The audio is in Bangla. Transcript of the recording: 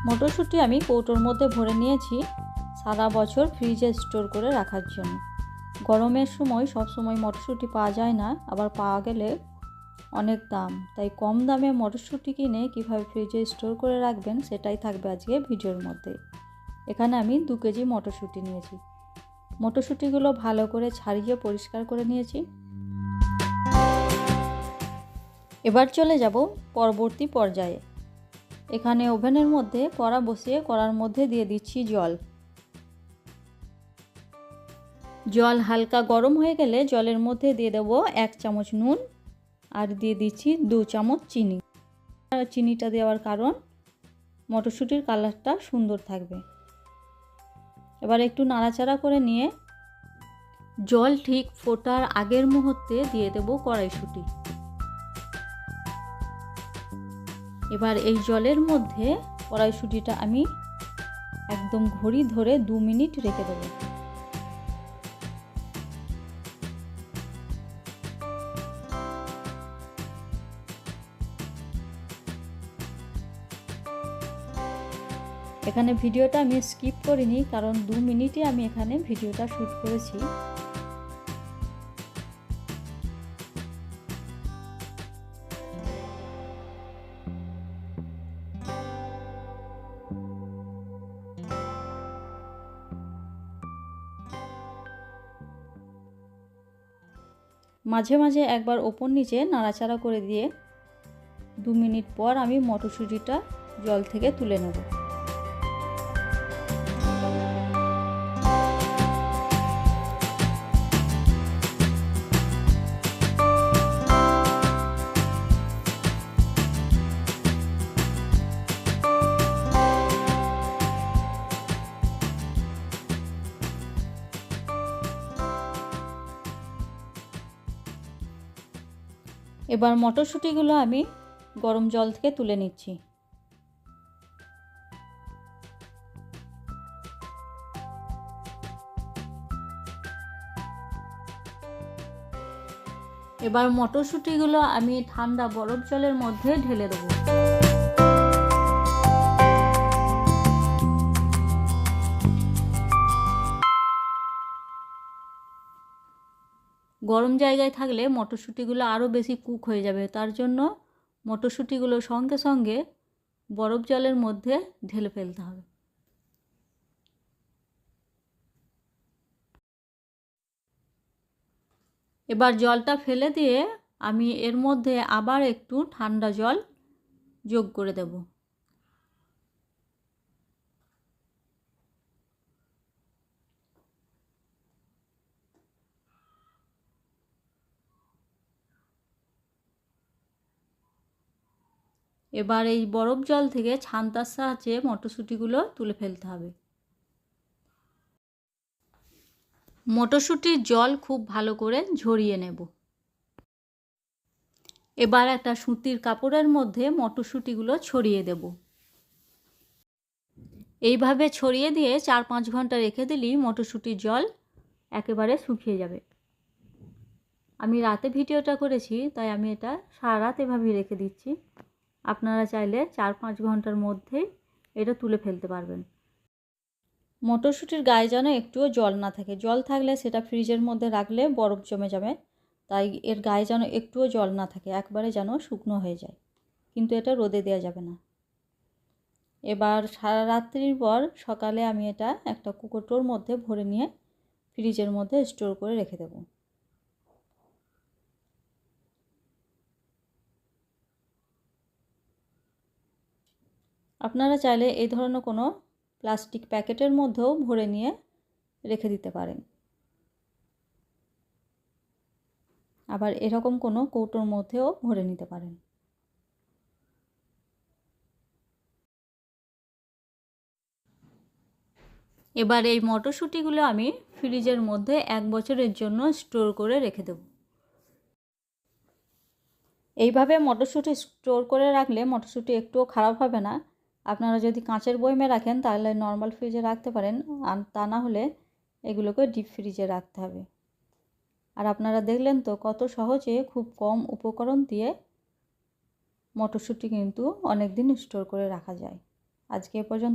মটরশুঁটি আমি কৌটোর মধ্যে ভরে নিয়েছি সারা বছর ফ্রিজে স্টোর করে রাখার জন্য। গরমের সময় সব সময় মটরশুঁটি পাওয়া যায় না, আবার পাওয়া গেলে অনেক দাম, তাই কম দামে মটরশুঁটি কিনে কীভাবে ফ্রিজে স্টোর করে রাখবেন সেটাই থাকবে আজকে ভিডিওর মধ্যে। এখানে আমি 2 কেজি মটরশুঁটি নিয়েছি। মটরশুঁটিগুলো ভালো করে ছাড়িয়ে পরিষ্কার করে নিয়েছি। এবার চলে যাব পরবর্তী পর্যায়ে। এখানে ওভেনের মধ্যে কড়া বসিয়ে কড়ার মধ্যে দিয়ে দিচ্ছি জল। জল হালকা গরম হয়ে গেলে জলের মধ্যে দিয়ে দেব 1 চামচ নুন আর দিয়ে দিচ্ছি 2 চামচ চিনি। চিনিটা দেওয়ার কারণ মটরশুঁটির কালারটা সুন্দর থাকবে। এবার একটু নাড়াচাড়া করে নিয়ে জল ঠিক ফোটার আগের মুহূর্তে দিয়ে দেব কড়াইশুঁটি। এবার এই জলের মধ্যে কড়াইশুঁটিটা আমি একদম ঘড়ি ধরে 2 মিনিট রেখে দেব। এখানে ভিডিওটা আমি স্কিপ করিনি, কারণ 2 মিনিটই আমি এখানে ভিডিওটা শ্যুট করেছি। মাঝে মাঝে একবার ওপর নিচে নাড়াচাড়া করে দিয়ে 2 মিনিট পর আমি মটরশুঁটিটা জল থেকে তুলে নেব। এবার মটরশুঁটিগুলো আমি গরম জল থেকে তুলে নিচ্ছি। এবার মটরশুঁটিগুলো আমি ঠান্ডা বরফ জলের মধ্যে ঢেলে দেবো। গরম জায়গায় থাকলে মটরশুঁটিগুলো আরও বেশি কুক হয়ে যাবে, তার জন্য মটরশুঁটিগুলো সঙ্গে সঙ্গে বরফ জলের মধ্যে ঢেলে ফেলতে হবে। এবার জলটা ফেলে দিয়ে আমি এর মধ্যে আবার একটু ঠান্ডা জল যোগ করে দেব। এবার এই বরফ জল থেকে ছান্তার সাহায্যে মটরশুঁটিগুলো তুলে ফেলতে হবে। মটরশুঁটির জল খুব ভালো করে ঝরিয়ে নেব। এবার একটা সুতির কাপড়ের মধ্যে মটরশুঁটিগুলো ছড়িয়ে দেব। এইভাবে ছড়িয়ে দিয়ে 4-5 ঘন্টা রেখে দিলেই মটরশুঁটির জল একেবারে শুকিয়ে যাবে। আমি রাতে ভিডিওটা করেছি, তাই আমি এটা সারা রাত এভাবেই রেখে দিচ্ছি। আপনারা চাইলে 4-5 ঘন্টার মধ্যেই এটা তুলে ফেলতে পারবেন। মটরশুঁটির গায়ে যেন একটুও জল না থাকে, জল থাকলে সেটা ফ্রিজের মধ্যে রাখলে বরফ জমে যাবে, তাই এর গায়ে যেন একটুও জল না থাকে, একবারে যেন শুকনো হয়ে যায়, কিন্তু এটা রোদে দেওয়া যাবে না। এবার সারা রাত্রির পর সকালে আমি এটা একটা কৌটোর মধ্যে ভরে নিয়ে ফ্রিজের মধ্যে স্টোর করে রেখে দেব। আপনারা চাইলে এই ধরনের কোনো প্লাস্টিক প্যাকেটের মধ্যেও ভরে নিয়ে রেখে দিতে পারেন, আবার এরকম কোনো কৌটোর মধ্যেও ভরে নিতে পারেন। এবার এই মটরশুঁটিগুলো আমি ফ্রিজের মধ্যে 1 বছরের জন্য স্টোর করে রেখে দেব। এইভাবে মটরশুঁটি স্টোর করে রাখলে মটরশুঁটি একটুও খারাপ হবে না। আপনারা যদি কাঁচের বয়মে রাখেন তাহলে নর্মাল ফ্রিজে রাখতে পারেন, আর তা না হলে এগুলোকে ডিপ ফ্রিজে রাখতে হবে। আর আপনারা দেখলেন তো কত সহজে খুব কম উপকরণ দিয়ে মটরশুঁটি কিন্তু অনেক দিন স্টোর করে রাখা যায়। আজকে এ পর্যন্ত।